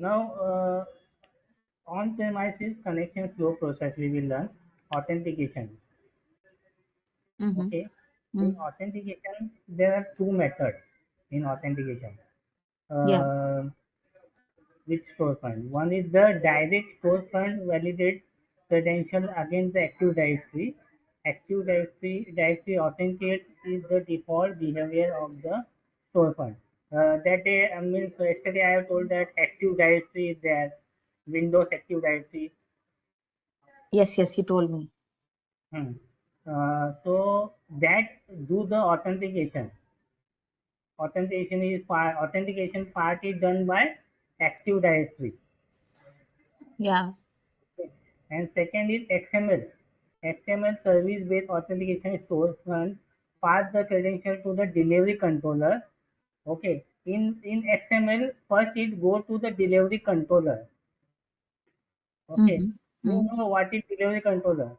Now, on-premises connection flow process, we will learn authentication. Mm-hmm. Okay. In Mm. authentication, there are two methods in authentication. Yeah. Uh, with StoreFront. One is the direct StoreFront validate credential against the Active Directory. Active Directory authenticate is the default behavior of the StoreFront. That day, I mean, so yesterday I have told that Active Directory is there, Windows Active Directory. Yes, yes, you told me. Hmm. So that do the authentication. Authentication part is done by Active Directory. Yeah. And second is XML. XML service-based authentication storefront pass the credential to the delivery controller. Okay. In XML, first it go to the delivery controller. Okay. Mm-hmm. You Mm. know what is delivery controller?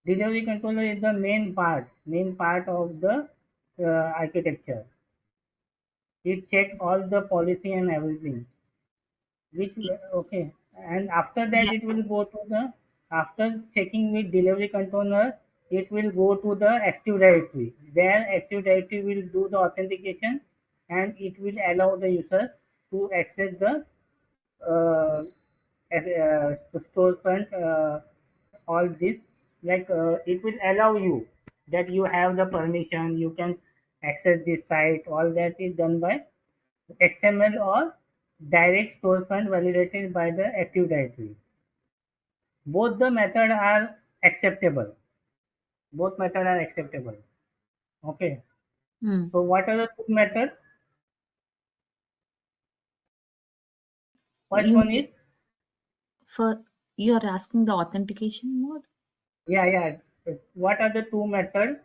Delivery controller is the main part of the architecture. It check all the policy and everything. Which Y- okay, and after that Yeah. it will go to the after checking with delivery controller, it will go to the Active Directory. There, Active Directory will do the authentication, and it will allow the user to access the uh, storefront. All this, like it will allow you that you have the permission, you can access this site. All that is done by XML or direct storefront validated by the Active Directory. Both the method are acceptable. Both method are acceptable. Okay. Mm. So what are the two methods? First You one is mean for you are asking the authentication mode? yeah. What are the two methods?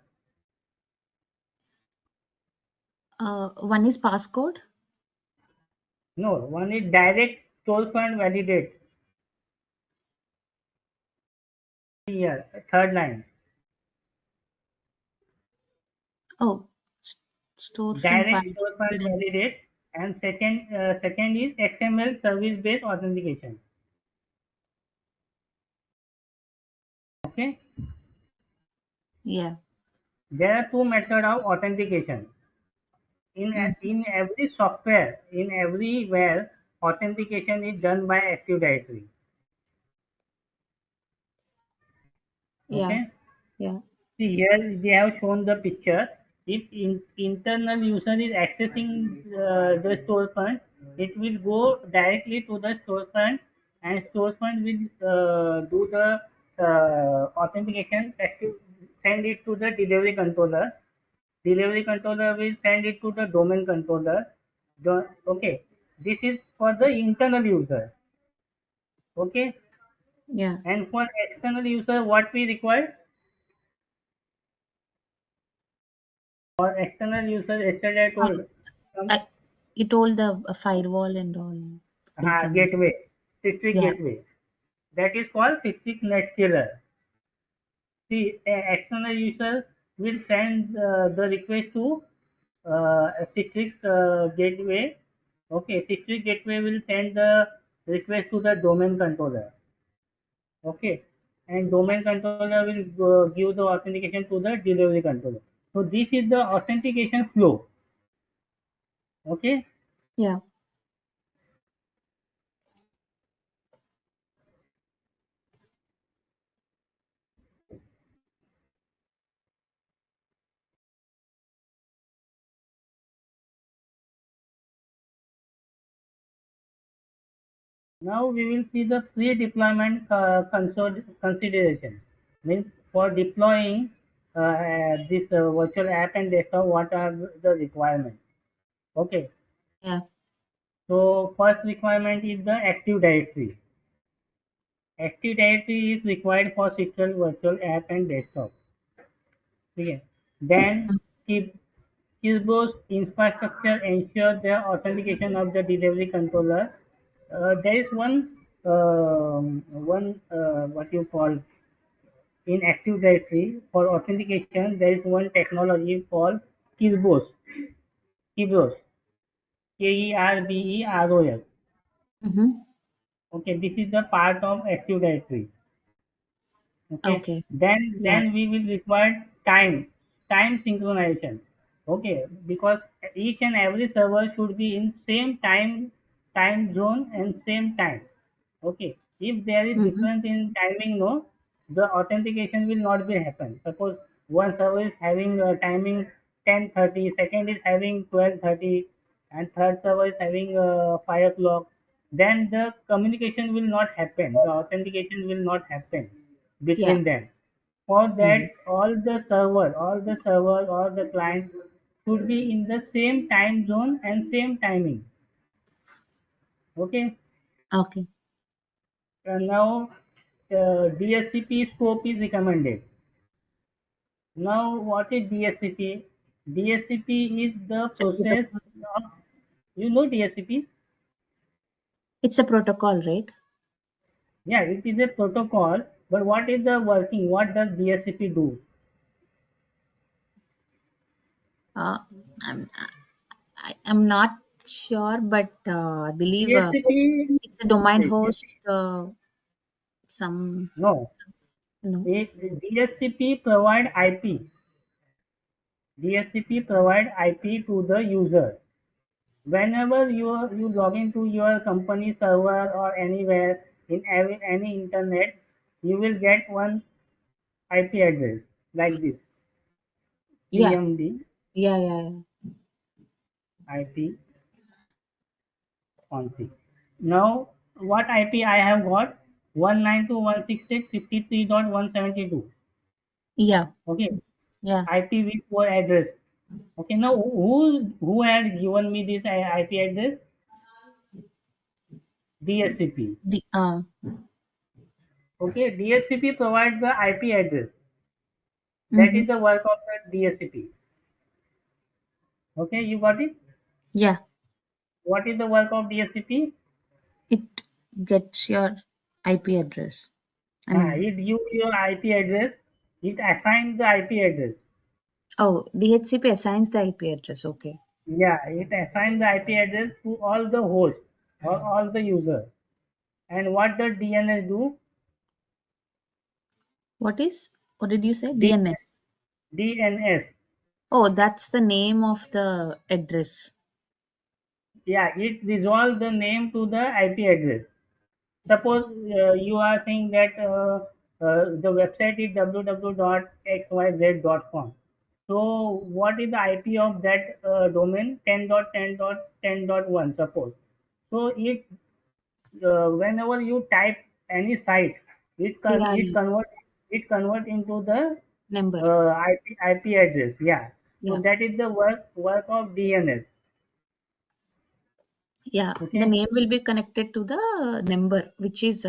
One is passcode. No, one is direct storefront validate. Here, third line. Oh, storefront Direct storefront validated. validate, and second is XML service based authentication. Okay. Yeah. There are two methods of authentication. Mm-hmm. In every software, in everywhere, authentication is done by Active Directory. Yeah. Okay. Yeah. See here they have shown the picture. If internal user is accessing the storefront, it will go directly to the storefront, and storefront will do the authentication. Send it to the delivery controller. Delivery controller will send it to the domain controller. Okay, this is for the internal user. Okay, Yeah. and for external user, what we require? For external user, yesterday I I, told some I you told the firewall and all will come. gateway, Citrix Yeah. gateway. That is called Citrix NetScaler. See, external user will send the request to Citrix gateway. Okay, Citrix gateway will send the request to the domain controller. Okay, and domain controller will give the authentication to the delivery controller. So this is the authentication flow. Okay. Yeah. Now we will see the pre-deployment consideration. Means for deploying this virtual app and desktop, what are the requirements? Okay. Yeah. So first requirement is the Active Directory. Active Directory is required for Citrix virtual app and desktop. Okay. Then keep Keyboard's infrastructure ensure the authentication of the delivery controller. There is one what you call in Active Directory for authentication. There is one technology called Keyboard. Keyboard. Kerberos. Mm-hmm. Okay, this is the part of Active Directory. Okay, Okay. Yeah. then we will require time synchronization. Okay, because each and every server should be in same time zone and same time. Okay, if there is Mm-hmm. difference in timing, no, the authentication will not be happen. Suppose one server is having a timing 10:30, second is having 12:30, and third server is having 5 o'clock, then the communication will not happen, the authentication will not happen Yeah. between them. For Mm-hmm. that, all the clients should be in the same time zone and same timing. Okay. Okay. Now, DSCP scope is recommended. Now, what is DSCP? DSCP is the It's a process protocol. of, you know DSCP? It's a protocol, right? Yeah, it is a protocol, but what is the working? What does DSCP do? Uh, I'm not sure, but I believe DSCP, it's a domain okay, host. Some no, no. DSCP provide IP. DSCP provide IP to the user. Whenever you log into your company server or anywhere in any internet, you will get one IP address like this: Yeah. CMD Yeah. Yeah. Yeah. IP config. Now, what IP I have got? 192.168.53.172. Yeah. Okay, Yeah. IPv4 address. Okay, now who had given me this IP address? DSCP. The Okay, DSCP provides the IP address. That mm-hmm. is the work of the DSCP. Okay, you got it? Yeah. What is the work of DSCP? It gets your IP address. I mean, It gives your IP address. It assigns the IP address. oh, DHCP assigns the IP address. Okay. Yeah, it assigns the IP address to all the hosts or all the users. And what does DNS do? What is? What did you say? D, DNS. DNS. Oh, that's the name of the address. Yeah, it resolves the name to the IP address. Suppose you are saying that the website is www.xyz.com. So what is the IP of that domain? 10.10.10.1, suppose. So whenever you type any site, Yeah. it Yeah. convert into the Number. IP address. Yeah. So Yeah. that is the work of DNS. Yeah. The Okay. name will be connected to the number, which is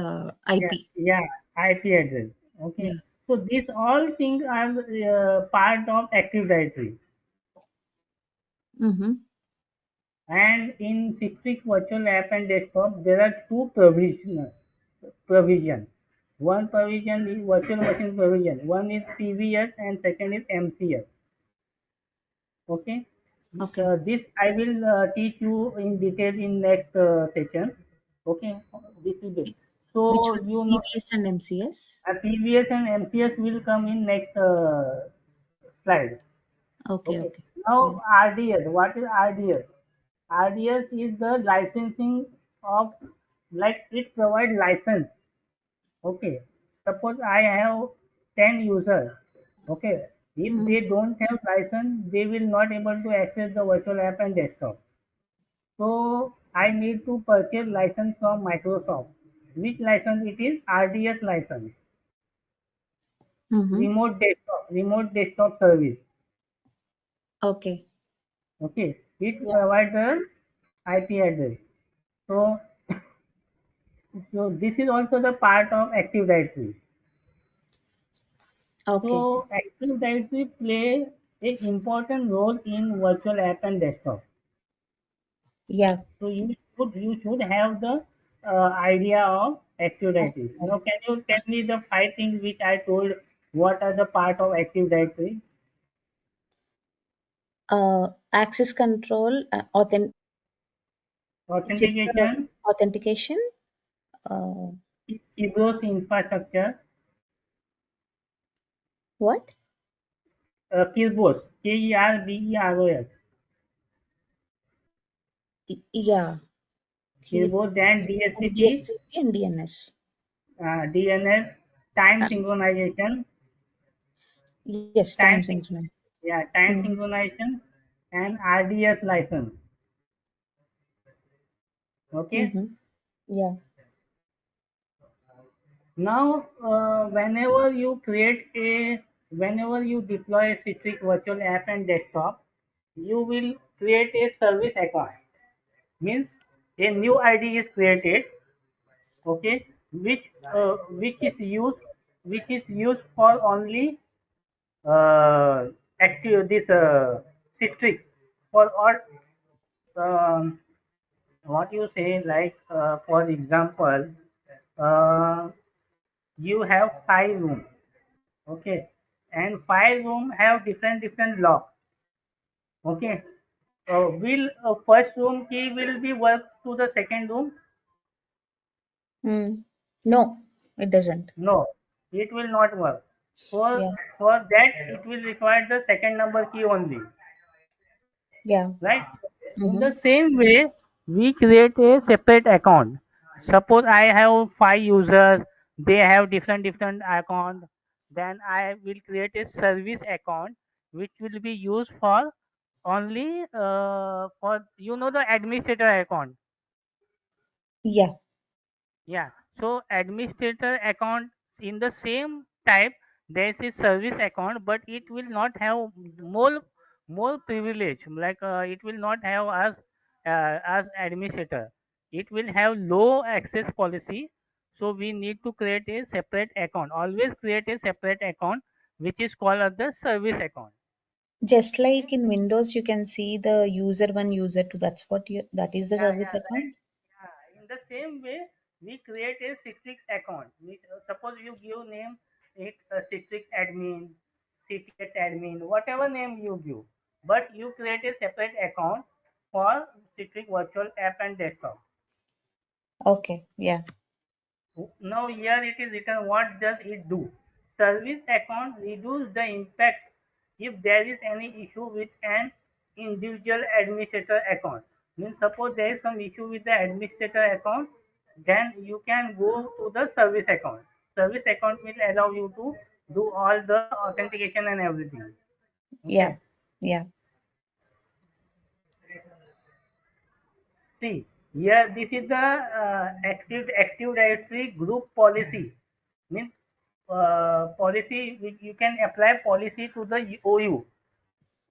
Yeah, IP. yeah, IP address. Okay. Yeah. So these all things are part of Active Directory. Mm-hmm. And in Citrix Virtual App and Desktop, there are two provision. One provision is virtual machine provision. One is PVS and second is MCS. Okay. Okay. This I will teach you in detail in next session. Okay. This is it. Which So one? you know, PBS and MCS? PVS and MCS will come in next slide. Okay. Okay. Okay. Yeah. Now RDS. What is RDS? RDS is the licensing of, like, it provides license. Okay. Suppose I have 10 users. Okay. If Mm-hmm. they don't have license, they will not able to access the virtual app and desktop. So I need to purchase license from Microsoft. Which license it is? RDS license. Mm-hmm. Remote desktop service. Okay. Okay. It Yeah. provides a IP address. So So this is also the part of Active Directory. Okay. So Active Directory play a important role in virtual app and desktop. Yeah. So you should have the idea of Active Directory. Now can you tell me the five things which I told? What are the part of Active Directory? Access control, Which is the authentication, authentication. Uh, Kerberos infrastructure, what? Kerberos, Kerberos, Yeah. Kerberos, then And DHCP, DHCP and DNS. DNS, time Uh, synchronization, yes, time time, synchronization. yeah, time Mm-hmm. synchronization, and RDS license. Okay. Mm-hmm. Yeah. Now, whenever you deploy a Citrix virtual app and desktop, you will create a service account. Means a new ID is created, okay, which is used for only active this Citrix for all um, what you say like for example uh, you have 5 rooms, okay, and 5 room have different locks, okay. Will first room key will be work to the second room? Mm. No, it doesn't. No, it will not work. For Yeah. for that it will require the second number key only, Yeah. right? In Mm-hmm. the same way, we create a separate account. Suppose I have 5 users, they have different account. Then I will create a service account which will be used for only for the administrator account. Yeah. Yeah. So administrator account in the same type, there is a service account, but it will not have more privilege. Like it will not have as administrator. It will have low access policy. So we need to create a separate account. Always create a separate account, which is called as the service account. Just Okay. like in Windows, you can see the user one, user two. That's what you, that is the Yeah, service yeah, right. account. Yeah. In the same way, we create a Citrix account. Suppose you give name it Citrix Admin, Citrix Admin, whatever name you give, but you create a separate account for Citrix Virtual App and Desktop. Okay. Yeah. Now here it is written what does it do. Service account reduce the impact if there is any issue with an individual administrator account. Means suppose there is some issue with the administrator account, then you can go to the service account. Service account will allow you to do all the authentication and everything. Yeah. Okay. Yeah. See, here this is the active directory group policy. Means policy which you can apply policy to the OU.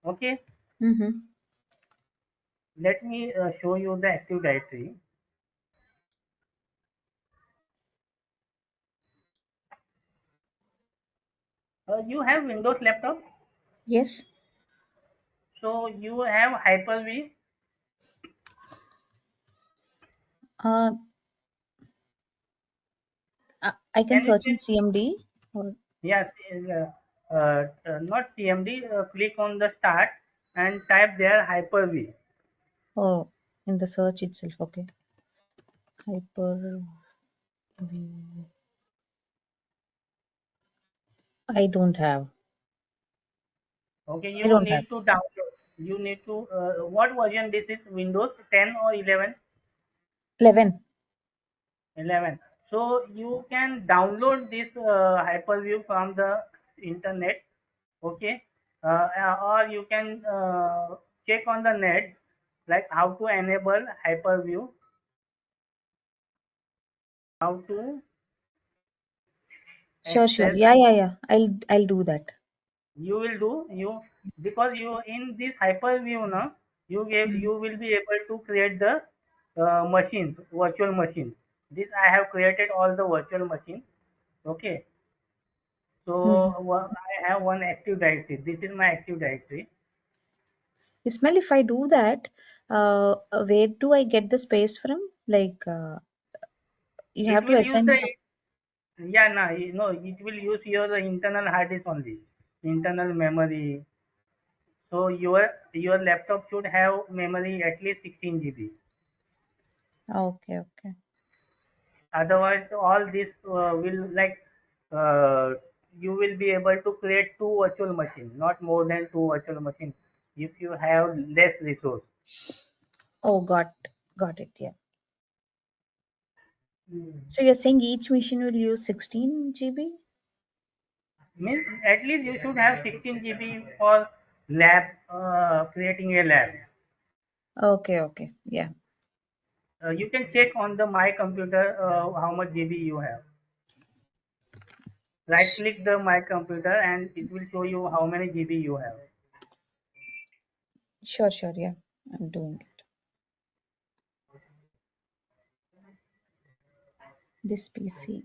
Okay, Mm-hmm. let me show you the active directory. You have Windows laptop, Yes. so you have Hyper-V. Uh, I can Can you search in check? CMD. Or, Yes, not CMD. Click on the start and type there Hyper-V. oh, in the search itself. Okay. Hyper. I don't have. Okay, I you don't have. need to download. You need to what version this is? Windows 10 or 11? 11. 11. So you can download this Hyper-V from the internet, okay, or you can check on the net like how to enable Hyper-V, how to Sure, sure. access. Yeah, yeah, yeah. I'll do that. You will do you because you in this Hyper-V now Mm-hmm. you will be able to create the machines, virtual machines. This I have created all the virtual machines. Okay. Mm-hmm. So I have one active directory. This is my active directory. Ismail, if I do that, where do I get the space from? Like, you It have to will use assign the some. yeah no no it will use your internal hard disk only, internal memory. So your laptop should have memory at least 16 GB. Okay, okay. Otherwise, all this will like uh, you will be able to create two virtual machines, not more than two virtual machines, if you have less resource. Oh, got it. Yeah. So you're saying each machine will use 16 GB? Means at least you should have 16 GB for lab, creating a lab. Okay, okay. Yeah. You can check on the my computer how much GB you have. Right click the my computer and it will show you how many GB you have. Sure, sure. Yeah. I'm doing it. This PC.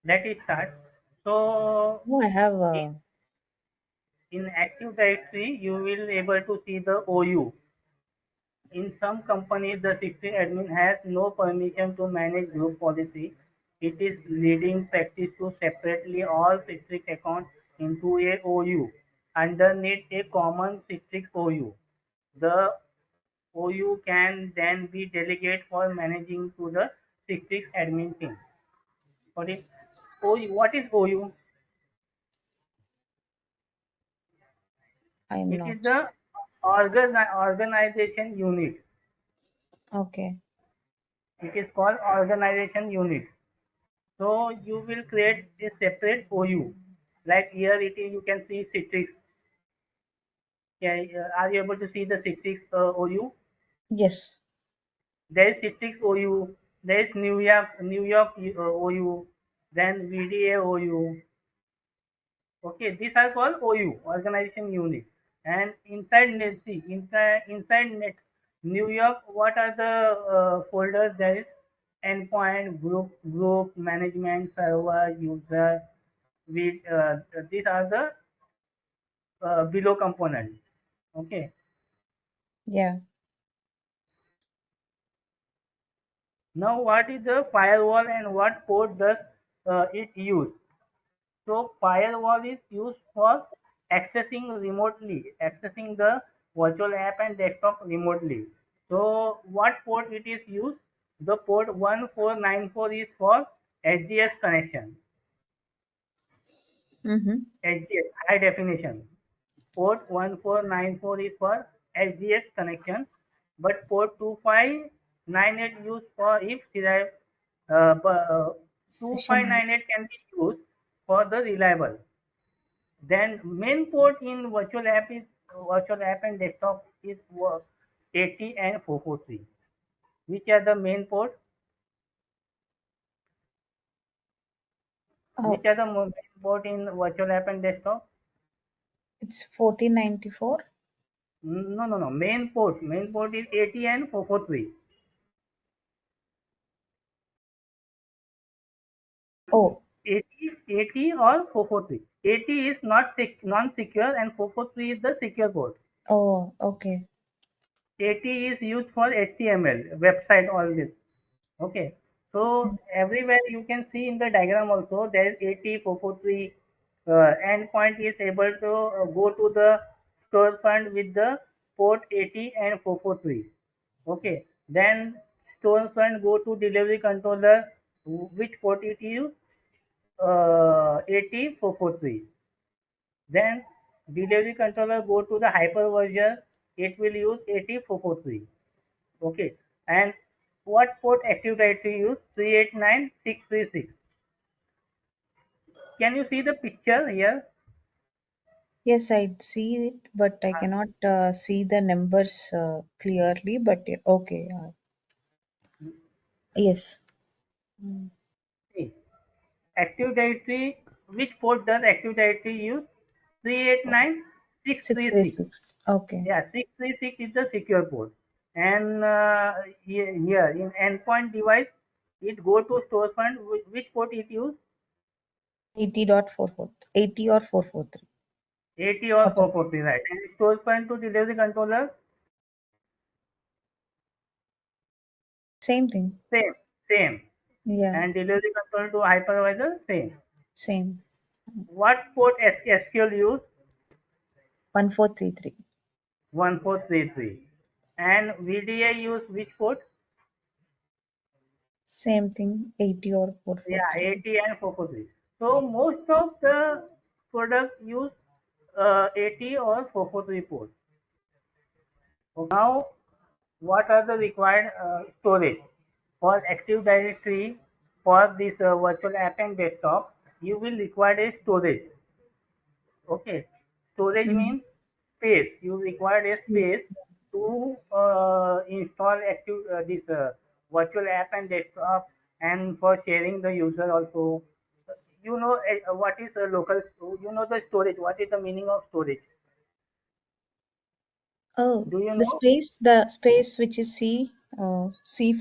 Let it start. So Oh, I have in Active Directory, you will able to see the OU. In some companies, the Citrix admin has no permission to manage group policy. It is leading practice to separately all Citrix accounts into a OU underneath a common Citrix OU. The OU can then be delegated for managing to the Citrix admin team. What is OU? What is OU? I'm It is not. the organization unit. Okay. It is called organization unit. So you will create a separate OU. Like here it is, you can see Citrix. Yeah, are you able to see the Citrix OU? Yes. There is Citrix OU. There is New York OU. Then VDA OU. Okay, these are called OU, organization unit. And inside net, see, inside net, New York, what are the folders? There is endpoint, group, management, server, user. We these are the below components. Okay. Yeah. Now, what is the firewall and what port does it use? So firewall is used for accessing the virtual app and desktop remotely. So what port it is used? The port 1494 is for HDS connection. Mm-hmm. HDS high definition. Port 1494 is for HDS connection, but port 2598 used for if derived. Session. 2598 can be used for the reliable. Then main port in virtual app and desktop is 80 and 443. Which are the main port? Oh, Which are the main port in virtual app and desktop? it's 1494. No, no, no. Main port. Main port is 80 and 443. Oh, 80 or 443. 80 is not non-secure and 443 is the secure port. oh, okay. 80 is used for HTML, website, all this. Okay. So everywhere you can see in the diagram also there is 80 443 endpoint is able to go to the storefront with the port 80 and 443. Okay. Then storefront go to delivery controller which port it use 80 443. Then delivery controller go to the hypervisor, it will use 80 443. Okay. And what port Active Directory use? 389636. Can you see the picture here? Yes, I see it, but I cannot see the numbers clearly. But okay. Yes. Mm. See, Active Directory, which port does Active Directory use? 389636. 636. Okay. Yeah, 636 is the secure port. And here in endpoint device, it go to storefront. Which port it use? 80.44. 80 or 443. 80 or Okay. 443, right? And storefront to delivery controller, Same thing. same, same. Yeah. And delivery controller to hypervisor, same. Same. What port SQL use? 1433. 1433. And VDA use which port? Same thing, 80 or Yeah, 443. 80 and 443. So most of the products use 80 or 443 ports. Now, what are the required storage for Active Directory for this virtual app and desktop? You will require a storage. Okay, storage Mm. means space. You require a space to install active this virtual app and desktop, and for sharing the user also. You know what is a local? You know the storage. What is the meaning of storage? Oh, Do you the know? space which is C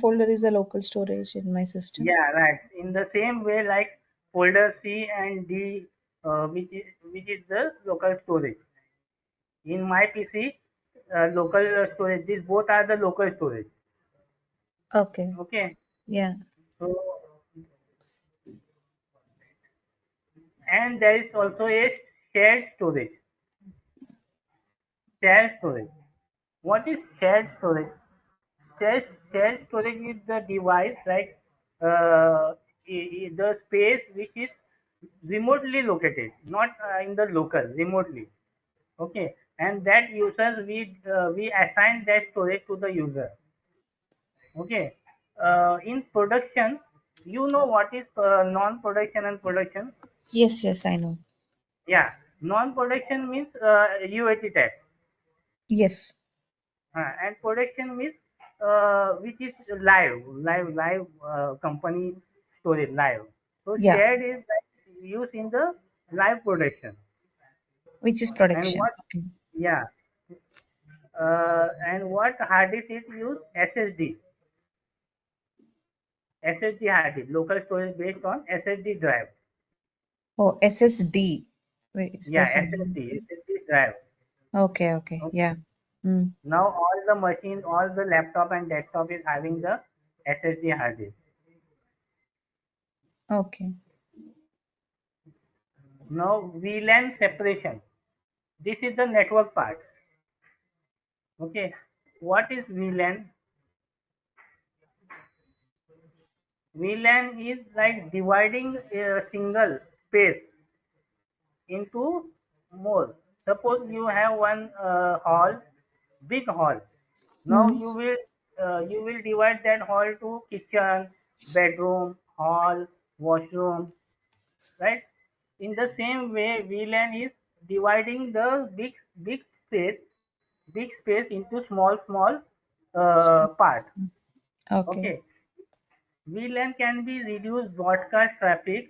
folder is a local storage in my system. Yeah, right. In the same way, like folder C and D, which is the local storage. In my PC, local storage. These both are the local storage. Okay. Okay. Yeah. So, and there is also a shared storage. Shared storage. What is shared storage? Shared storage is the device, like the space which is remotely located, not in the local, remotely. Okay, and that users we assign that storage to the user. Okay, in production, you know what is non-production and production? Yes, yes, I know. Yeah, non-production means UAT tag, Yes. and production means which is live company storage live. So Yeah, shared is like used in the live production. which is And production. what? Okay. Yeah, and what hard disk is used? SSD. SSD hard disk, local storage based on SSD drive. Oh, SSD. Wait, is there Yeah, something? SSD drive. Okay, okay. Okay. Yeah. Mm. Now all the machine, all the laptop and desktop is having the SSD hard disk. Okay. Now VLAN separation. This is the network part. Okay. What is VLAN? VLAN is like dividing a single space into more. Suppose you have one hall, big hall. Now Mm. you will divide that hall to kitchen, bedroom, hall, washroom, right? In the same way, VLAN is dividing the big space big space into small part. Okay. Okay, VLAN can be reduce broadcast traffic,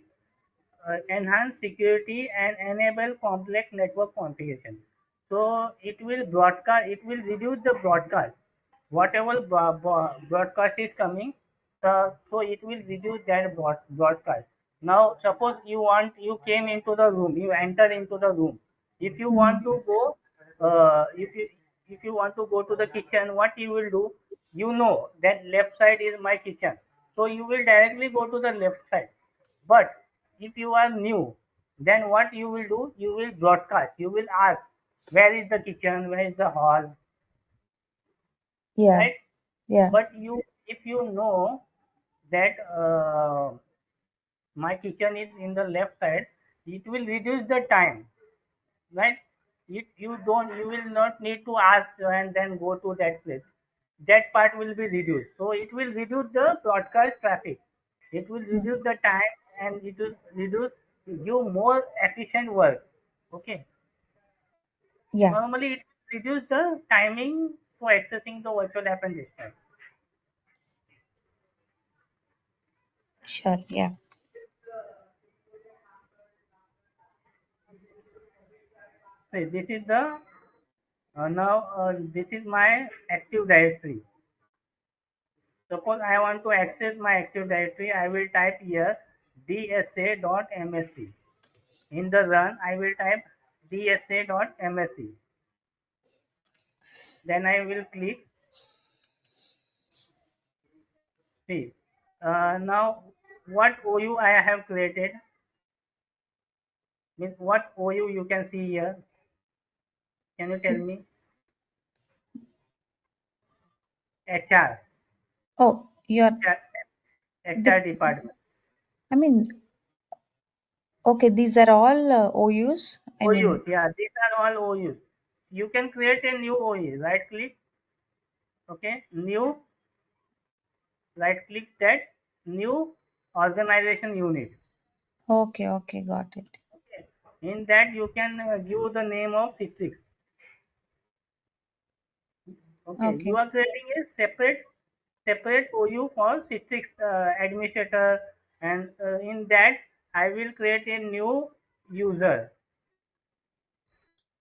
enhance security, and enable complex network configuration. So it will reduce the broadcast. Whatever broadcast is coming, so it will reduce that broadcast. Now, suppose you came into the room, you enter into the room. If you want Mm. to go, if you want to go to the kitchen, what you will do? You know that left side is my kitchen, so you will directly go to the left side. But if you are new, then what you will do? You will broadcast. You will ask, where is the kitchen? Where is the hall? Yeah. Right? Yeah. But if you know that my kitchen is in the left side, it will reduce the time, right? You will not need to ask and then go to that place. That part will be reduced. So it will reduce the broadcast traffic. It will Mm. reduce the time, and it will reduce you more efficient work. Okay. Yeah. Normally it reduce the timing for accessing the virtual app and system. Sure. Yeah. So this is the now this is my Active Directory. Suppose I want to access my Active Directory, I will type here dsa.msc. In the run, I will type dsa.msc. Then I will click see. Now, what OU I have created means what OU you can see here. Can you tell me? HR. Oh, you're The, HR department. I mean, okay, these are all OUs. I mean, OUs, yeah, these are all OUs. You can create a new OU, right click, okay, new, right click that, new organization unit. okay, okay, got it. Okay. In that you can give the name of Citrix. Okay, you Okay, are creating a separate OU for Citrix administrator, and in that I will create a new user.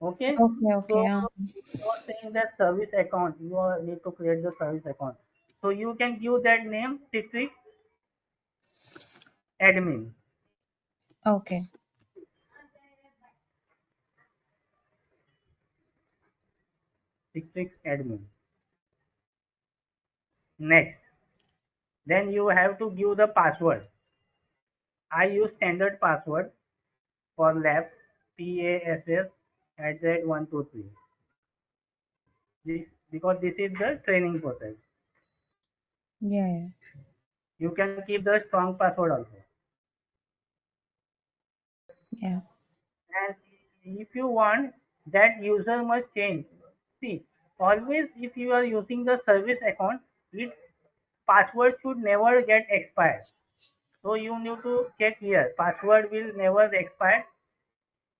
Okay, okay, so okay. you are saying that service account, you are need to create the service account. So you can give that name Citrix Admin. Okay, Citrix Admin. Next, then you have to give the password. I use standard password for lab PASS at 123. Because this is the training process. yeah, yeah, You can keep the strong password also. yeah. And if you want, that user must change. See, always if you are using the service account, its password should never get expired. So you need to check here. Password will never expire.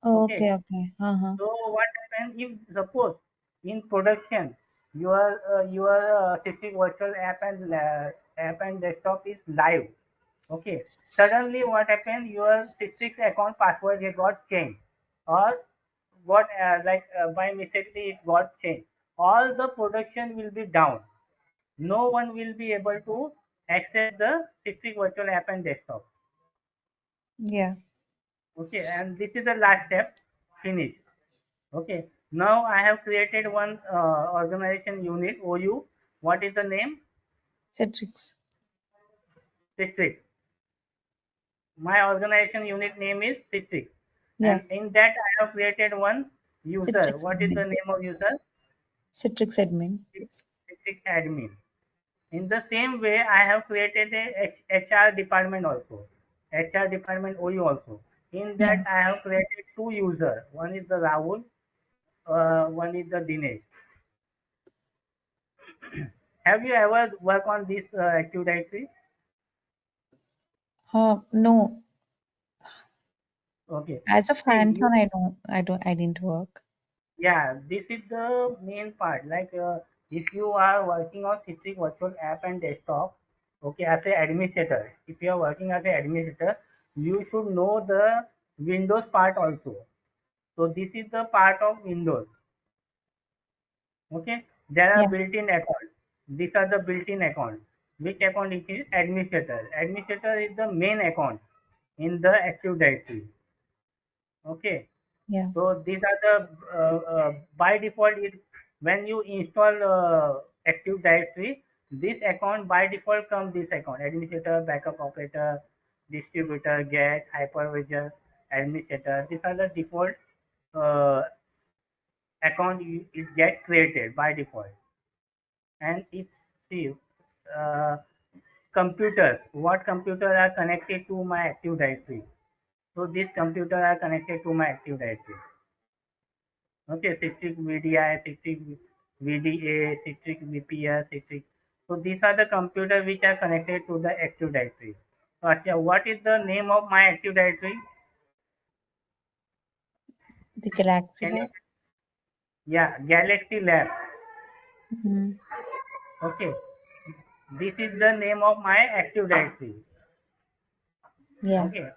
Okay, Okay. okay. Uh-huh. So what happens if suppose in production your Citrix virtual app and desktop is live. Okay. Suddenly what happened? Your Citrix account password it got changed, or what by mistakenly it got changed. All the production will be down. No one will be able to access the Citrix virtual app and desktop. Yeah, Okay, and this is the last step. Finish. Okay. Now I have created one organization unit OU. What is the name? Citrix. Citrix. My organization unit name is Citrix. Yeah, And in that I have created one user. Citrix What is the Admin. name of user? Citrix Admin. Citrix Admin. In the same way, I have created a HR department also. HR department OU also. In Yeah. that I have created two users. One is the Rahul, one is the Dinesh. Have you ever worked on this Active Directory? No, Okay. as of See, you, hands-on, I didn't work. yeah, this is the main part. If you are working on Citrix virtual app and desktop, okay, as an administrator, if you are working as an administrator, you should know the Windows part also. So this is the part of Windows. Okay, there are Yeah, built-in accounts. These are the built-in accounts. Which account it is? Administrator. Administrator is the main account in the Active Directory. Okay. yeah, So these are the by default when you install Active Directory, this account by default comes this account: administrator, backup operator, distributor, get, hypervisor, administrator. These are the default uh, account it get created by default. And if see uh, computers, what computers are connected to my Active Directory? So these computers are connected to my Active Directory. Okay, Citrix VDI, Citrix VDA, Citrix VPS, Citrix. So these are the computers which are connected to the Active Directory. So, what is the name of my Active Directory? the Galaxy Can you? Lab. Yeah, Galaxy Lab. Hmm. Okay, this is the name of my Active Directory. Yeah, Okay,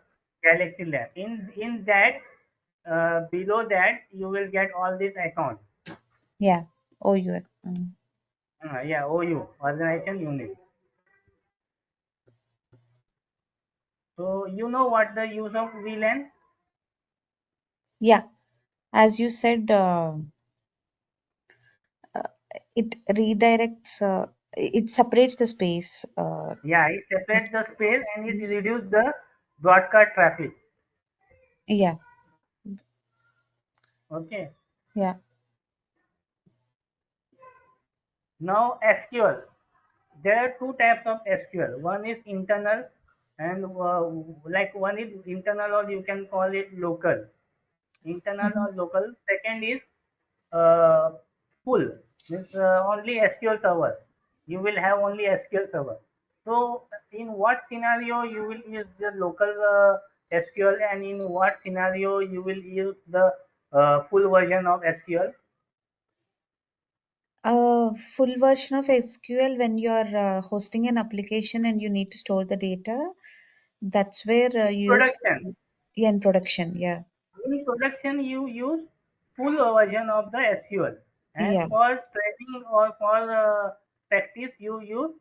Galaxy Lab. In that below that you will get all these accounts. yeah. OU. Yeah, OU, organization unit. So you know what the use of VLAN? Yeah, as you said, it redirects. It separates the space. Yeah, it separates the space and it Space. reduces the broadcast traffic. Yeah, Okay. yeah, Now SQL. There are two types of SQL. One is internal, and like one is internal, or you can call it local. Internal Mhm. or local. Second is uh, full, means only SQL server. You will have only SQL server. So in what scenario you will use the local SQL, and in what scenario you will use the full version of SQL? A full version of SQL when you're hosting an application and you need to store the data. That's where you use Production. yeah, in production. Yeah, In production, you use full version of the SQL, and yeah, for training or for practice, you use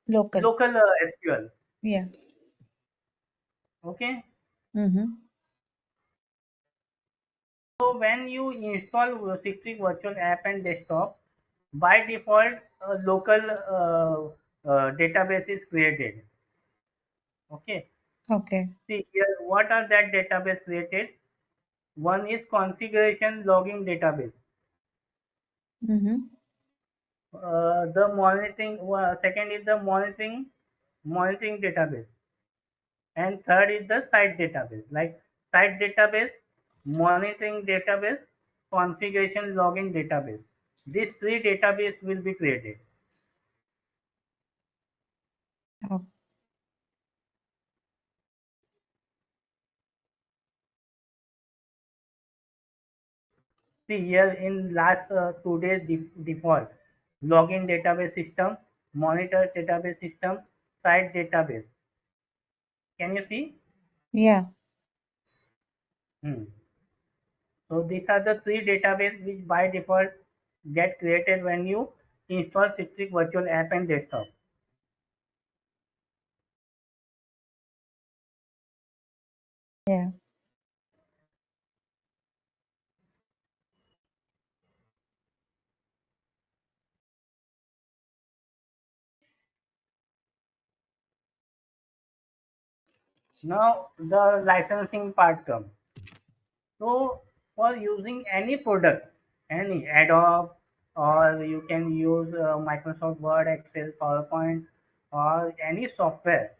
local. local SQL. Yeah. Okay. Mm-hmm. So when you install Citrix Virtual App and Desktop, by default, a local database is created. Okay. Okay. See here, what are that database created? One is configuration logging database. Mm-hmm. The monitoring. Second is the monitoring database, and third is the site database. Like site database, monitoring database, configuration logging database. These three database will be created. Oh, See here in last 2 days default login database system, monitor database system, site database. Can you see? yeah. Hmm. So these are the three databases which by default get created when you install Citrix Virtual App and Desktop. Yeah. Now the licensing part comes. So for using any product, any Adobe, or you can use Microsoft Word, Excel, PowerPoint, or any software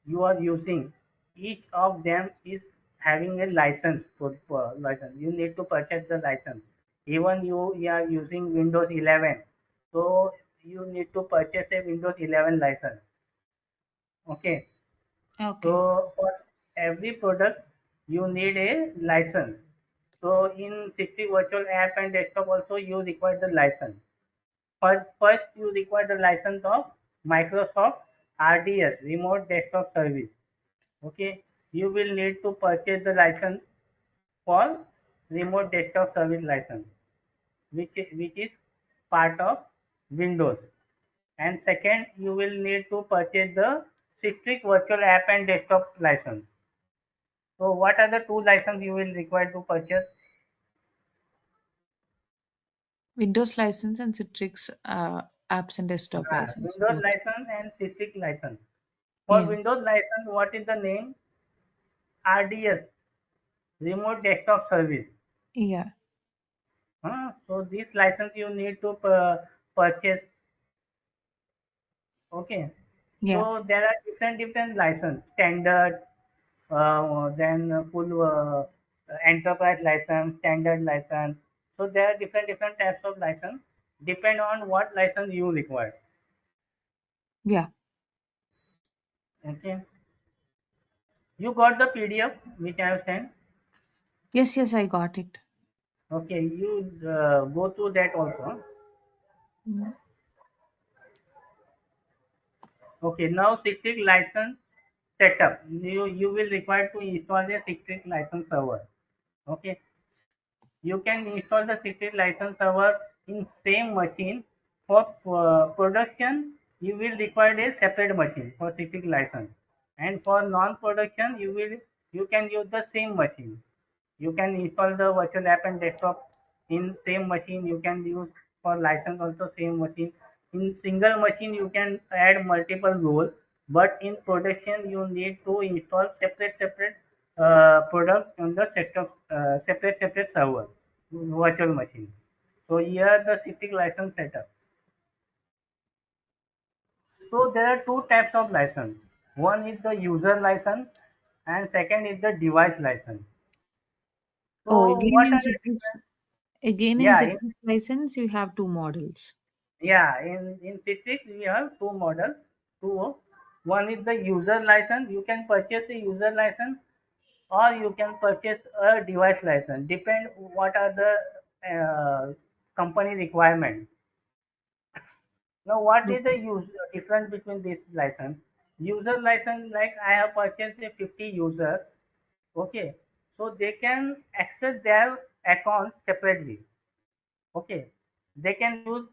you are using, each of them is having a license for license. You need to purchase the license. Even you are using Windows 11, so you need to purchase a Windows 11 license. Okay. Okay. So for every product, you need a license. So in Citrix Virtual App and Desktop also you require the license. First you require the license of Microsoft RDS, Remote Desktop Service. Okay, you will need to purchase the license for Remote Desktop Service license, which is part of Windows. And second, you will need to purchase the Citrix Virtual App and Desktop license. So what are the two licenses you will require to purchase? Windows license and Citrix apps and desktop license Windows both. license and Citrix license. For Yeah. Windows license, what is the name? RDS, Remote Desktop Service. Yeah. So this license you need to purchase. Okay. Yeah. So there are different license, standard, then full enterprise license, standard license. So there are different types of license. Depend on what license you require. Yeah. Okay. You got the PDF which I have sent. Yes, yes, I got it. Okay, you go through that also. Mm. Okay, now Citrix license setup. You will require to install a Citrix license server. Okay, you can install the Citrix license server in same machine. For production, you will require a separate machine for Citrix license, and for non-production, you can use the same machine. You can install the virtual app and desktop in same machine. You can use for license also same machine. In single machine you can add multiple roles, but in production you need to install separate products on the separate server virtual machine. So here the Citrix license setup. So there are two types of license. One is the user license and second is the device license. Oh, So what are the different? Again in Yeah, in, Citrix license, you have two models. yeah, in Citrix we have two models. Two. One is the user license. You can purchase a user license or you can purchase a device license. Depend what are the company requirements. Now, what is the Okay. difference between this license? User license, like I have purchased a 50 users, okay, so they can access their account separately, okay. They can use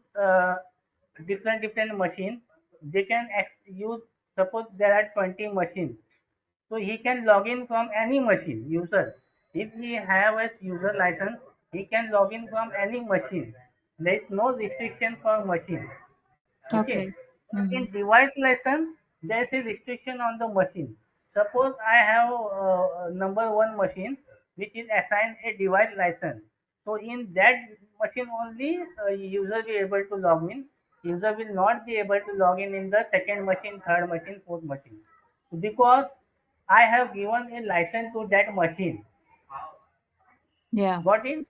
different machines. They can use, suppose there are 20 machines, so he can log in from any machine, user. If he have a user license, he can log in from any machine. There is no restriction for machine. Okay. Okay. But Mm-hmm. in device license, there is a restriction on the machine. Suppose I have number one machine which is assigned a device license. So in that machine only user will be able to log in. User will not be able to log in the second machine, third machine, fourth machine. Because I have given a license to that machine. Yeah. Got in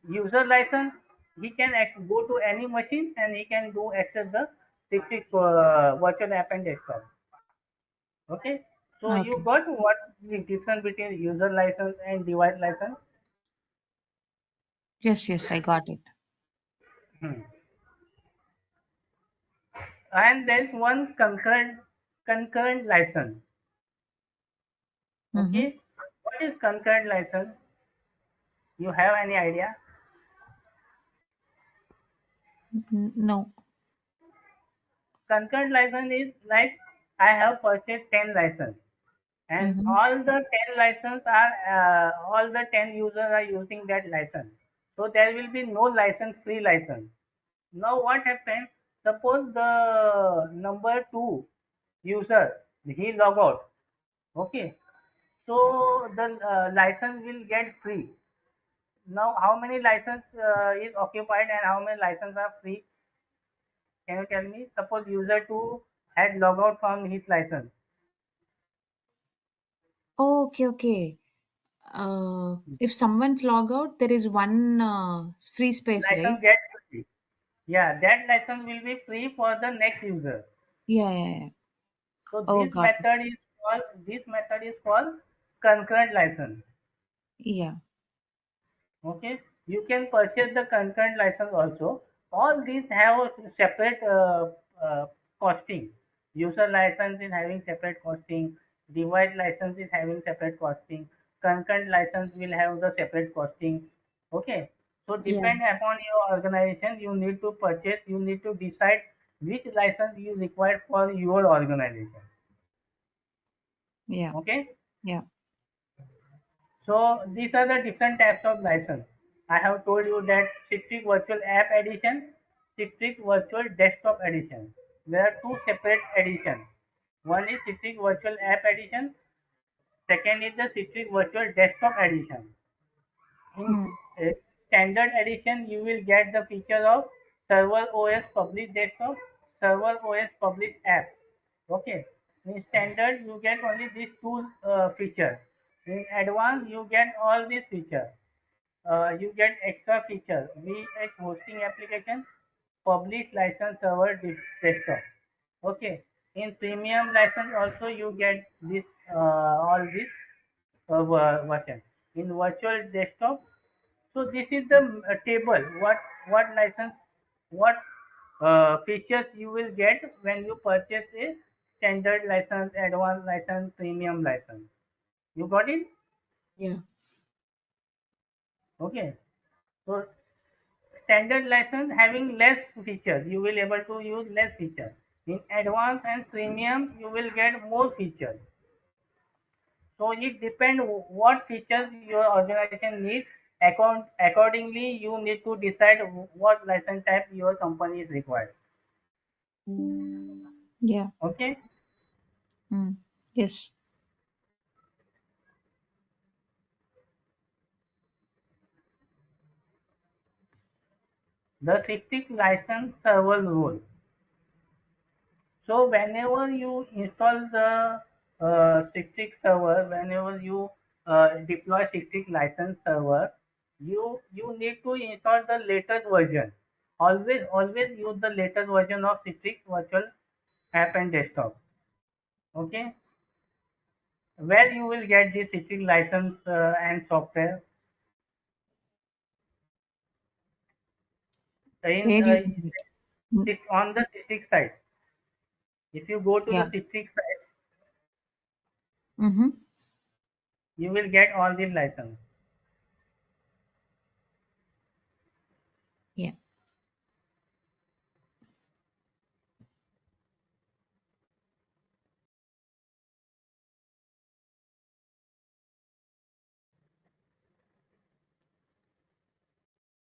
user license, he can go to any machine and he can do access the Citrix virtual app and desktop. Okay, so you Okay. got what the difference between user license and device license. Yes, yes, I got it. Hmm. And there's one concurrent license. Mm-hmm. Okay, what is concurrent license? You have any idea? No. Concurrent license is like I have purchased 10 license and Mm-hmm. all the 10 license are all the 10 users are using that license, so there will be no license free license. Now what happens, suppose the number 2 user he log out, okay, so the license will get free. Now how many license is occupied and how many license are free? Can you tell me? Suppose user 2 had log out from his license. Oh, okay, okay. If someone's log out, there is one free space, right? License gets free. Yeah, that license will be free for the next user. Yeah, yeah, yeah. So Oh, got it. this method is called concurrent license. Yeah, Okay, you can purchase the concurrent license also. All these have a separate costing. User license is having separate costing. Device license is having separate costing. Concurrent license will have the separate costing. Okay, so yeah, depend upon your organization, you need to purchase. You need to decide which license you require for your organization. yeah, Okay. yeah. So these are the different types of license. I have told you that Citrix Virtual App Edition, Citrix Virtual Desktop Edition. There are two separate editions. One is Citrix Virtual App Edition. Second is the Citrix Virtual Desktop Edition. In Hmm. standard edition, you will get the feature of server OS public desktop, server OS public app. Okay. In standard, you get only these two features. In advanced, you get all these features. You get extra features. VH hosting application, publish license server desktop. Okay. In premium license also you get this all this version. In virtual desktop, so this is the table. What license, what features you will get when you purchase a standard license, advanced license, premium license. You got it? Yeah. Okay. So standard license having less features, you will able to use less features. In advanced and premium, you will get more features. So it depends what features your organization needs. Accordingly, you need to decide what license type your company is required. Yeah. Okay. Hmm. Yes. The Citrix license server role. So whenever you install the Citrix server, whenever you deploy Citrix license server, you need to install the latest version. Always use the latest version of Citrix Virtual App and Desktop. Okay, where you will get the Citrix license and software in Where you can get. Mm, on the Citrix site. If you go to the yeah. Citrix site, Mm-hmm. you will get all these license. Yeah.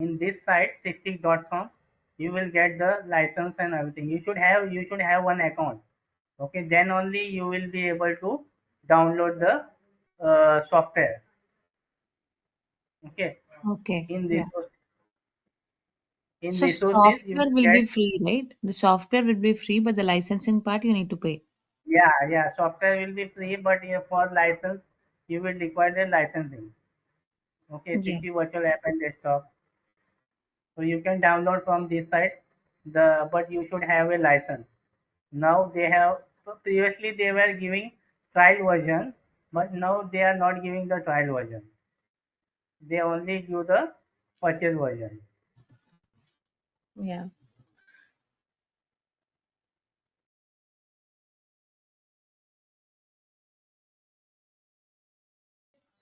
In this site citrix.com, you will get the license and everything. You should have one account. Okay, then only you will be able to download the software. Okay, Okay. in Yeah. resource in So resources you software will will get. be free, right? The software will be free, but the licensing part you need to pay. Yeah, software will be free, but for license you will require the licensing. Okay, Yeah. Citrix virtual app and desktop. So you can download from this site, but you should have a license. Now they have, so previously they were giving trial version, but now they are not giving the trial version. They only give the purchase version. Yeah.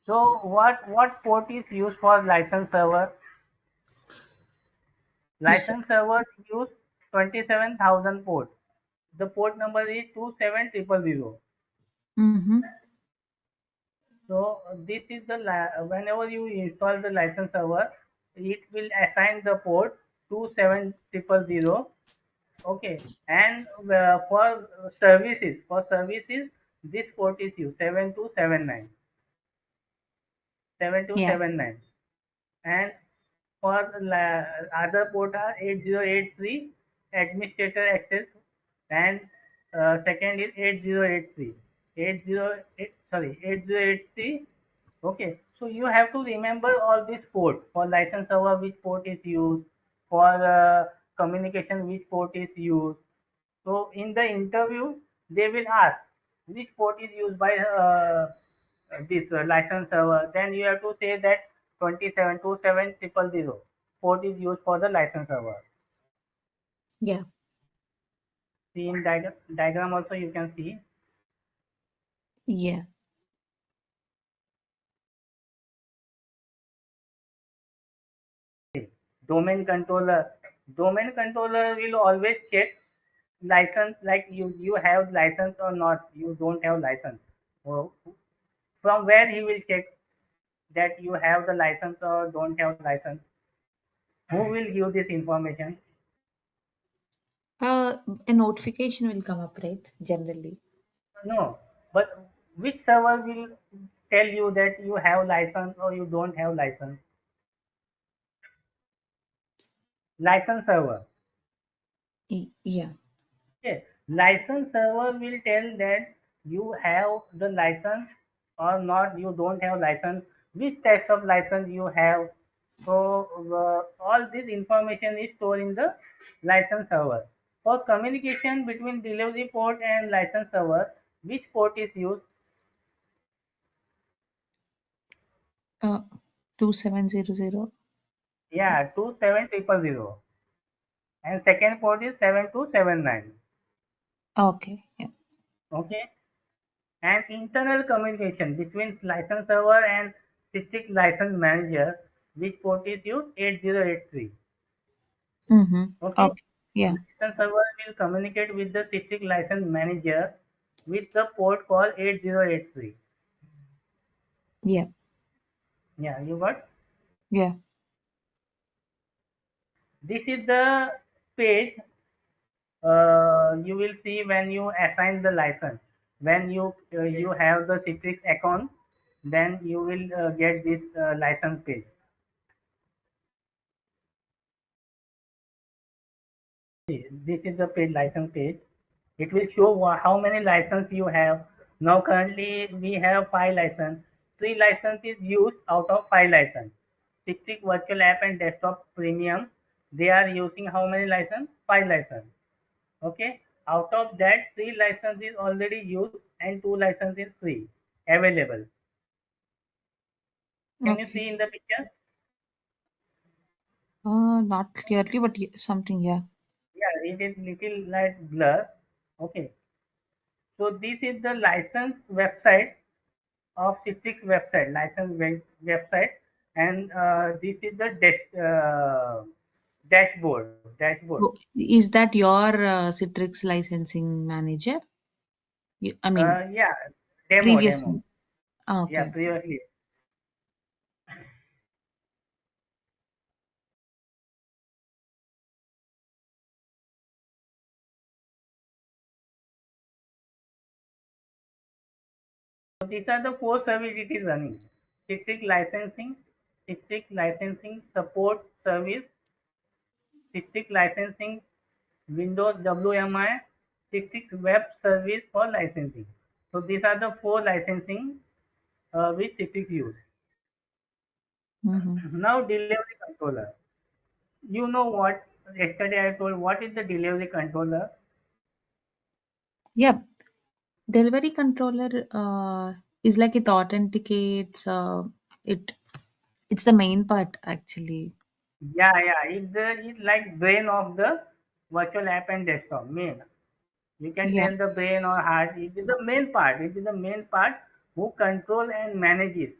So what port is used for license server? You said. License server use 27,000 port. The port number is 27000. Mm-hmm. So this is the whenever you install the license server, it will assign the port 27000. Okay, and for services, this port is used 7279, Yeah. 7279, and for other port are 8083 administrator access, and second is 8083, 808 sorry 8083. Okay, so you have to remember all these ports for license server, which port is used, for communication, which port is used. So in the interview, they will ask which port is used by this license server. Then you have to say that 2727000 port is used for the license server. Yeah. See in diagram also you can see. Yeah. Domain controller. Domain controller will always check license, like you have license or not. You don't have license. So from where he will check that you have the license or don't have license? Who will give this information? A notification will come up, right? Generally. No, but which server will tell you that you have license or you don't have license? License server. Yeah. Okay. License server will tell that you have the license or not, you don't have license, which types of license you have. So all this information is stored in the license server. For communication between delivery port and license server, which port is used? Uh, 2700. Yeah, 27000. And second port is 7279. Okay. Yeah. Okay. And internal communication between license server and Citrix license manager, which port is used? 8083. Mm-hmm. Okay. Okay. Yeah. License server will communicate with the Citrix license manager with the port called 8083. Yeah. Yeah, you got? Yeah. This is the page you will see when you assign the license. When you have the Citrix account, then you will get this license page. See, this is the page license page. It will show how many license you have. Now currently we have 5 license. 3 license is used out of 5 license. Citrix Virtual App and Desktop Premium, they are using how many license? 5 license. Okay. Out of that, 3 license is already used and 2 license is free available. Can you Okay. see in the picture? Not clearly, but something, yeah. Yeah, it is little like blur. Okay. So this is the license website of Citrix website, website, and this is the dashboard. Oh, is that your Citrix licensing manager? I mean, Yeah, demo, previous demo. one. Ah, Yeah, okay. previously. So these are the 4 services it is running. Citrix licensing, Citrix licensing support service, Citrix licensing Windows WMI, Citrix web service for licensing. So these are the 4 licensing which Citrix use. Mm-hmm. Now delivery controller. You know what? Yesterday I told what is the delivery controller. Yeah, delivery controller is like it authenticates. It it's the main part actually. Yeah. It's like brain of the virtual app and desktop. Main. You can Yeah, tell the brain or heart. It is the main part. It is the main part who control and manages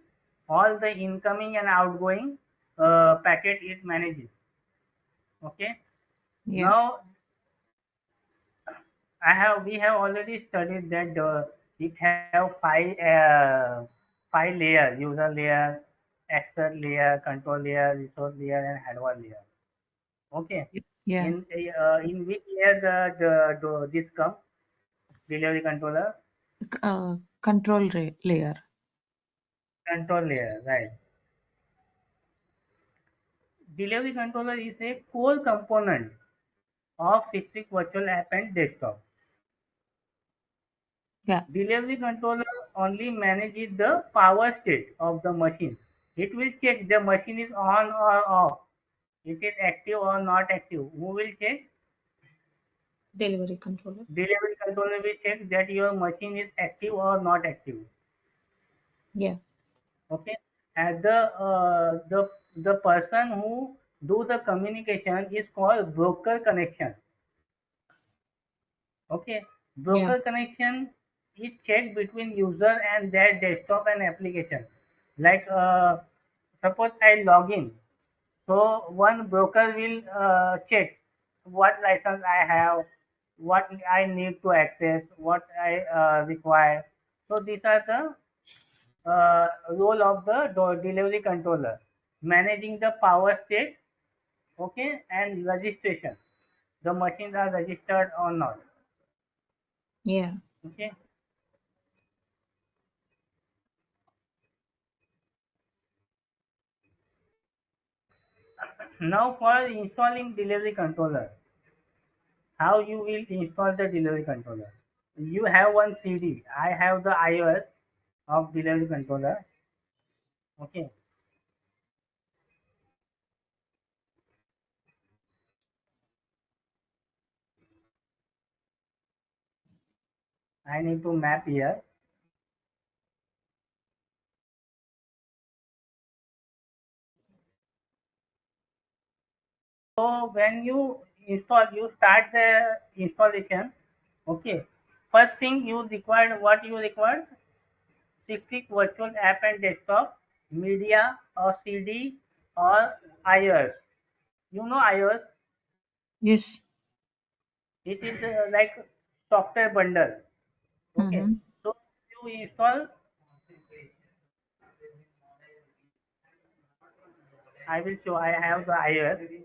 all the incoming and outgoing packet. It manages. Okay. yeah. Now we have already studied that it have 5 layers: user layer, expert layer, control layer, resource layer, and hardware layer. Okay. Yeah. In which layer this come delivery controller? Control layer. Control layer, right? Delivery controller is a core component of Citrix Virtual App and Desktop. Yeah, Delivery controller only manages the power state of the machine. It will check the machine is on or off. It is active or not active. Who will check? delivery controller. Delivery controller will check that your machine is active or not active. Yeah, Okay. And the person who do the communication is called broker connection. Okay. yeah, Broker connection is checked between user and their desktop and application. Like suppose I log in. So one broker will check what license I have, what I need to access, what I require. So these are the role of the delivery controller, managing the power state, okay, and registration. The machines are registered or not. yeah. Okay. Now for installing delivery controller, how you will install the delivery controller? You have one CD. I have the iOS of delivery controller. Okay. I need to map here. So when you install, you start the installation. Okay. First thing you require, what you require? Citrix Virtual App and Desktop, Media or CD or iOS. You know iOS, Yes. it is like software bundle. Okay. Mm-hmm. So you install, I will show I have the iOS.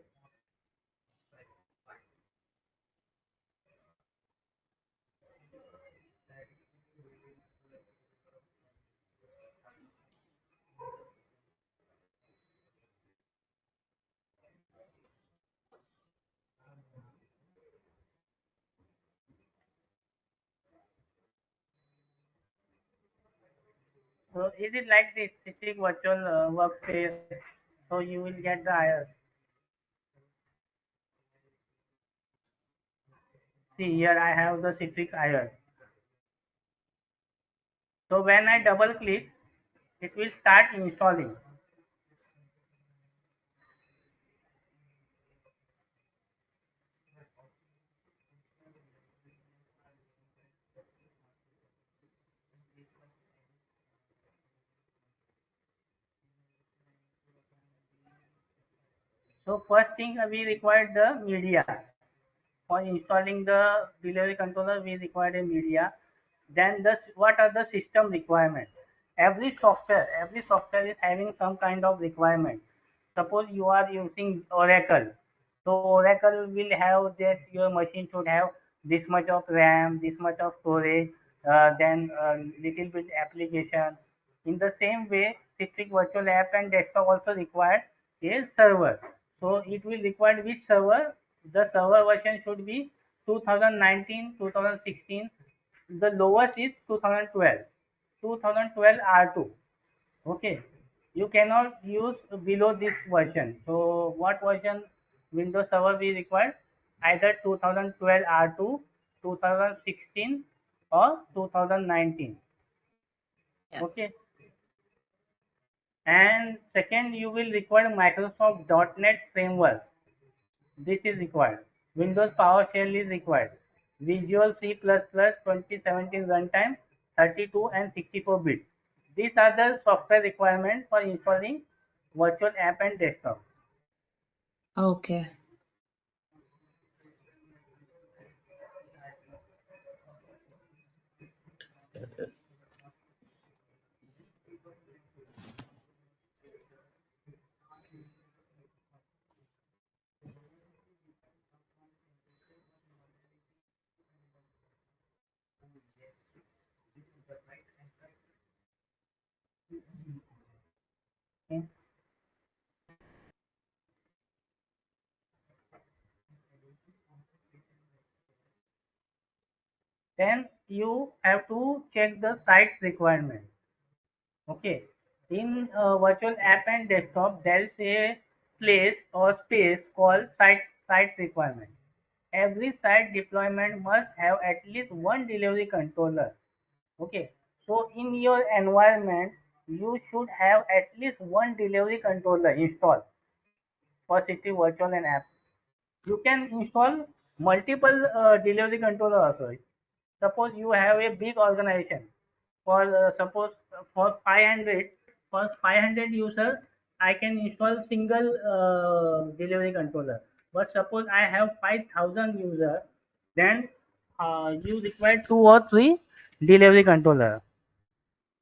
So is it like this Citrix virtual workspace? So you will get the IR. See here I have the Citrix IR. So when I double click, it will start installing. So first thing we require the media. For installing the delivery controller, we require a media. Then what are the system requirements? Every software is having some kind of requirement. Suppose you are using Oracle. So Oracle will have that your machine should have this much of RAM, this much of storage, then little bit application. In the same way, Citrix Virtual App and Desktop also require a server. So it will require which server? The server version should be 2019, 2016. The lowest is 2012. 2012 R2. Okay. You cannot use below this version. So what version Windows Server we require? Either 2012 R2, 2016 or 2019. Yeah. Okay. And second, you will require Microsoft .NET framework. This is required. Windows PowerShell is required. Visual C++ 2017 runtime 32 and 64-bit. These are the software requirements for installing virtual app and desktop. Okay. Okay. Then you have to check the site requirement. Okay. In virtual app and desktop, there is a place or space called site requirement. Every site deployment must have at least one delivery controller. Okay. So in your environment, you should have at least one delivery controller installed for City Virtual and app. You can install multiple delivery controller also. Suppose you have a big organization. For suppose for 500 users, I can install single delivery controller. But suppose I have 5,000 users, then you require two or three delivery controller.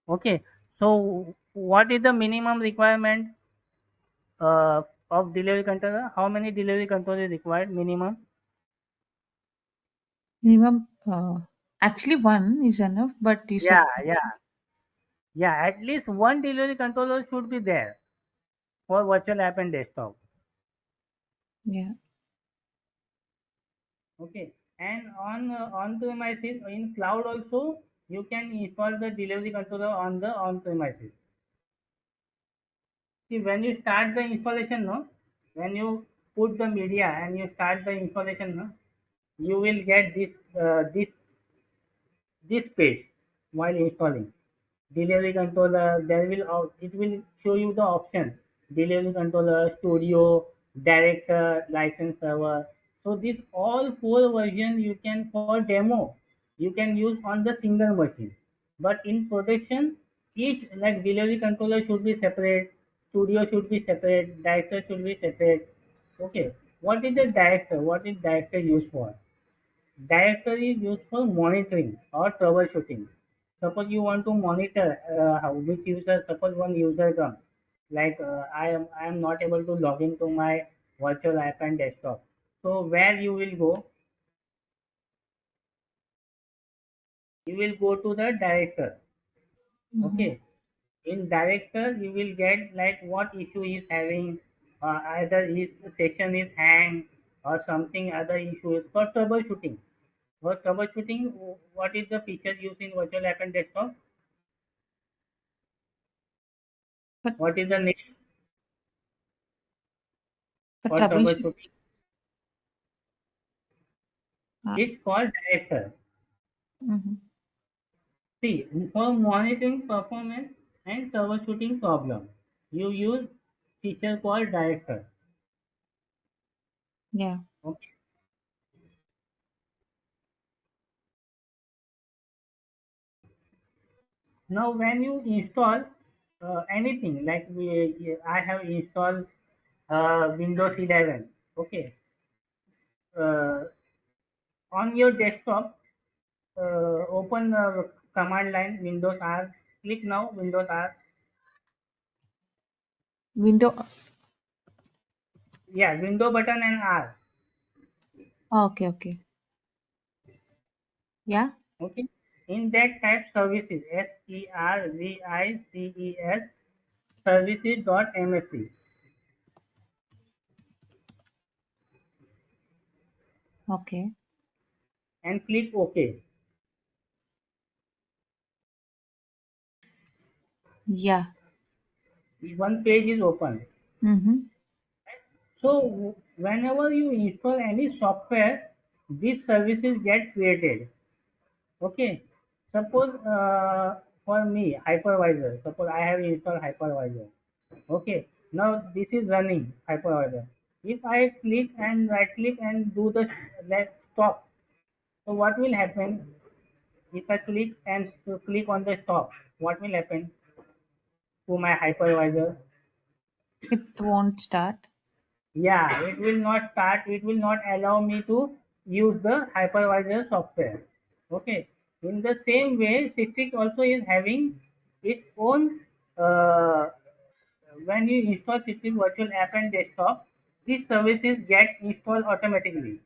Okay. So what is the minimum requirement of delivery controller? How many delivery controller is required minimum? Minimum, actually one is enough, but you said Yeah, yeah, yeah. At least one delivery controller should be there for virtual app and desktop. yeah. Okay. And on premises in cloud also you can install the delivery controller on the on premises. See when you start the installation, no, when you put the media and you start the installation, no, you will get this page while installing delivery controller. There will it will show you the option delivery controller, studio, director, license server. So this all four versions you can for demo you can use on the single machine, but in production each like delivery controller should be separate, studio should be separate, director should be separate. Okay. What is the director? What is director used for? Directory is used for monitoring or troubleshooting. Suppose you want to monitor which user. Suppose one user comes, like I am not able to log into my virtual app and desktop. So where you will go? You will go to the director. Mm-hmm. Okay. In director, you will get like what issue is having. Either his session is hang or something other issue is for troubleshooting. For troubleshooting, what is the feature used in virtual app and desktop? For What is the name for for troubleshoot. troubleshooting? Uh, It's called director. mm-hmm. See, for monitoring performance and troubleshooting problem, you use feature called director. Yeah. Okay. Now, when you install anything like I have installed Windows 11. Okay. Uh, on your desktop, open command line Windows R. Click now Windows R. Window. Yeah, window button and R. Okay. Okay. Yeah. Okay. In that type services services services.msc Okay. and click OK. Yeah. One page is open. Mm-hmm. So whenever you install any software, these services get created. Okay. Suppose for me, hypervisor. Suppose I have installed hypervisor. Okay. Now this is running hypervisor. If I click and right click and do the let stop, so what will happen? If I click and click on the stop, what will happen to my hypervisor? It won't start. Yeah, it will not start. It will not allow me to use the hypervisor software. Okay. In the same way, Citrix also is having its own. When you install Citrix Virtual App and Desktop, these services get installed automatically.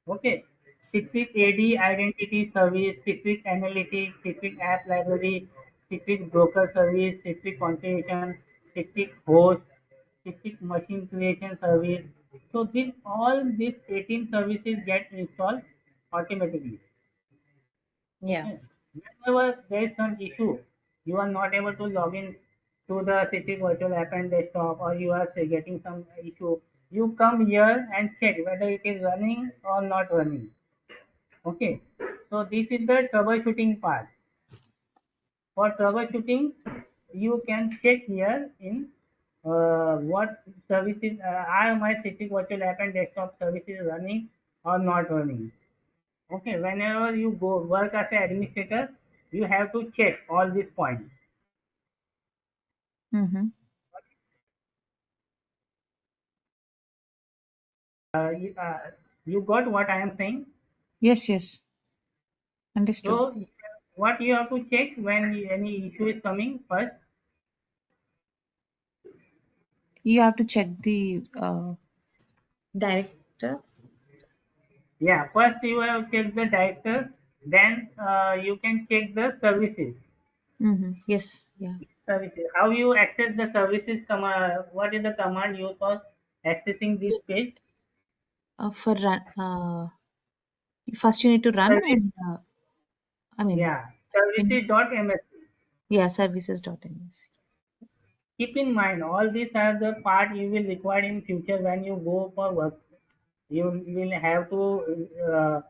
Okay. Citrix AD Identity Service, Citrix Analytics, Citrix App Library, Citrix Broker Service, Citrix Configuration, Citrix Host, Citrix Machine Creation Service. So these 18 services get installed automatically. Yeah. Okay. Whenever there is some issue, you are not able to log in to the Citrix Virtual App and Desktop, or you are say, getting some issue, you come here and check whether it is running or not running. Okay, so this is the troubleshooting part. For troubleshooting, you can check here in what services are my Citrix Virtual App and Desktop services running or not running. Okay, whenever you go work as an administrator, you have to check all these points. Mm-hmm. You got what I am saying? Yes. Yes. Understood. So, what you have to check when any issue is coming first? You have to check the director. Yeah, first you have check the director, then you can check the services. Mm-hmm. Yes. Yeah. Services. How you access the services command? What is the command you for accessing this page? For run. First, you need to run Service. and I mean, Yeah, when, services.ms. yeah, services.ms. Keep in mind, all these are the part you will require in future when you go for work. You will have to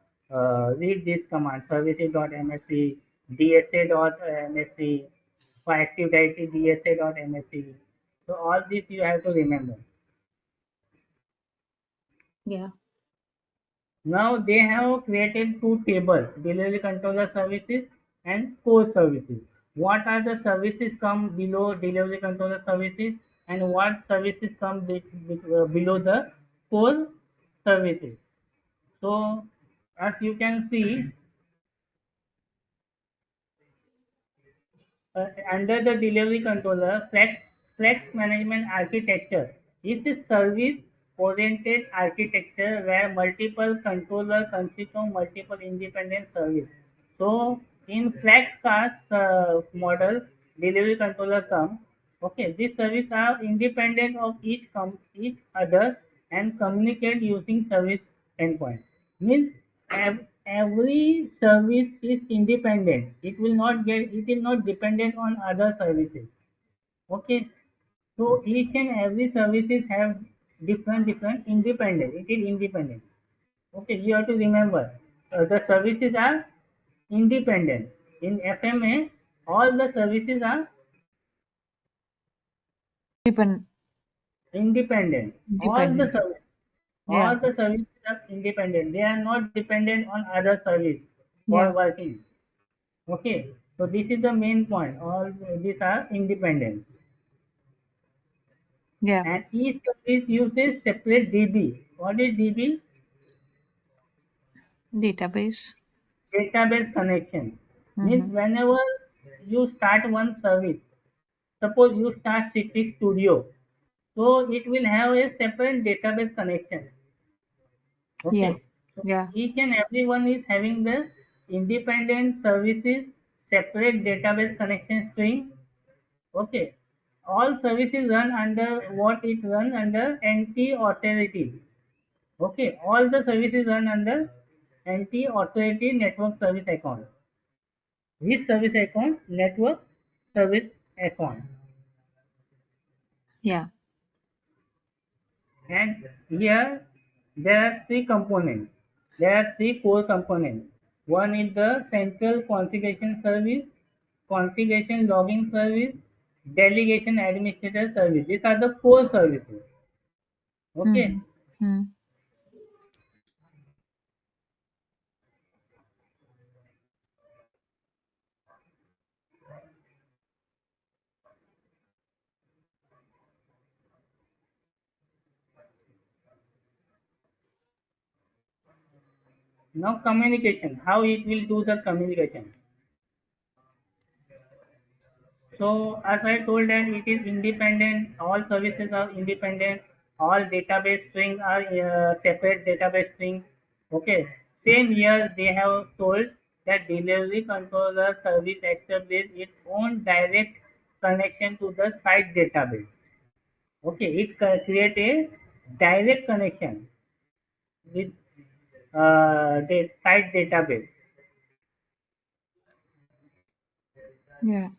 read this command services.msc, dsa.msc, for Active Directory dsa.msc. So all this you have to remember. Yeah. Now they have created two tables, delivery controller services and core services. What are the services come below delivery controller services and what services come below the core services? So as you can see, under the delivery controller, flex management architecture is a service-oriented architecture where multiple controllers consist of multiple independent services. So, in flex class model, delivery controller come. Okay, these services are independent of each other and communicate using service endpoint. Means every service is independent. It will not dependent on other services. Okay. So each and every services have different independent. It is independent. Okay, you have to remember the services are independent. In FMA, all the services are Depend independent. Independent. All Yeah. the services are independent. They are not dependent on other service for Yeah. working. Okay, so this is the main point. All these are independent, Yeah. and each service uses separate DB. What is DB? Database. Database connection. Means Mm-hmm. whenever you start one service, suppose you start Citrix Studio, so it will have a separate database connection. Yeah. Okay, so Yeah. each and everyone is having the independent services, separate database connection string. Okay, all services run under what it run under NT authority. Okay, all the services run under NT authority network service account. Which service account? Network service account. Yeah. And here there are three components. There are three core components. One is the central configuration service, configuration logging service, delegation administrator service. These are the core services. Okay. Mm-hmm. Mm. Now communication. How it will do the communication. So as I told that it is independent, all services are independent, all database strings are separate database strings. Okay. Same here they have told that delivery controller service establishes its own direct connection to the site database. Okay, it create a direct connection with the site database. Yeah.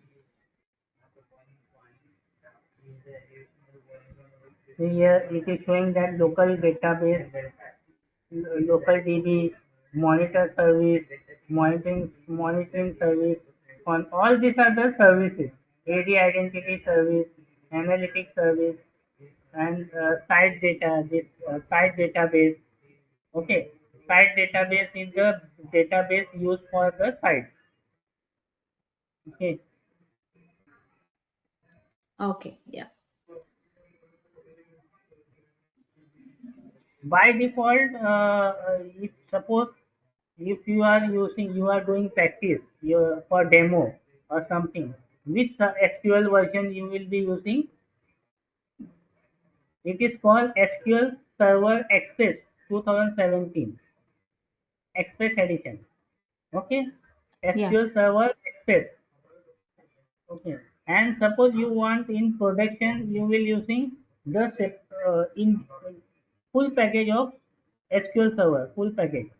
Here it is showing that local database, local DB, monitor service, monitoring service. On all these are the services: AD identity service, analytics service, and site data. This site database. Okay, site database is the database used for the site. Okay, Okay. Yeah. by default, if suppose if you are doing practice for demo or something, which SQL version you will be using? It is called SQL Server Express 2017 Express Edition. Okay, Yeah. SQL Server Express. Okay, and suppose you want in production, you will using the in full package of SQL Server, full package.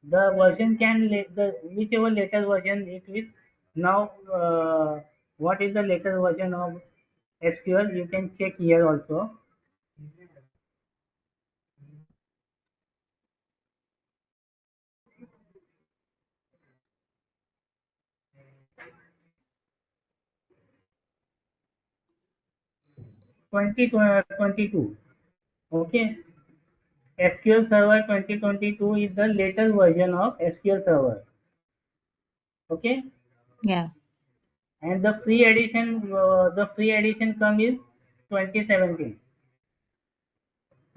The version can the whichever latest version it is now. What is the latest version of SQL? You can check here also. 2022. Okay, SQL Server 2022 is the latest version of SQL Server. Okay, Yeah. and the free edition come is 2017.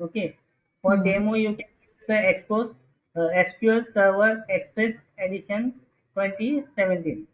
Okay, for Mm. demo you can use the expose SQL Server Express Edition 2017.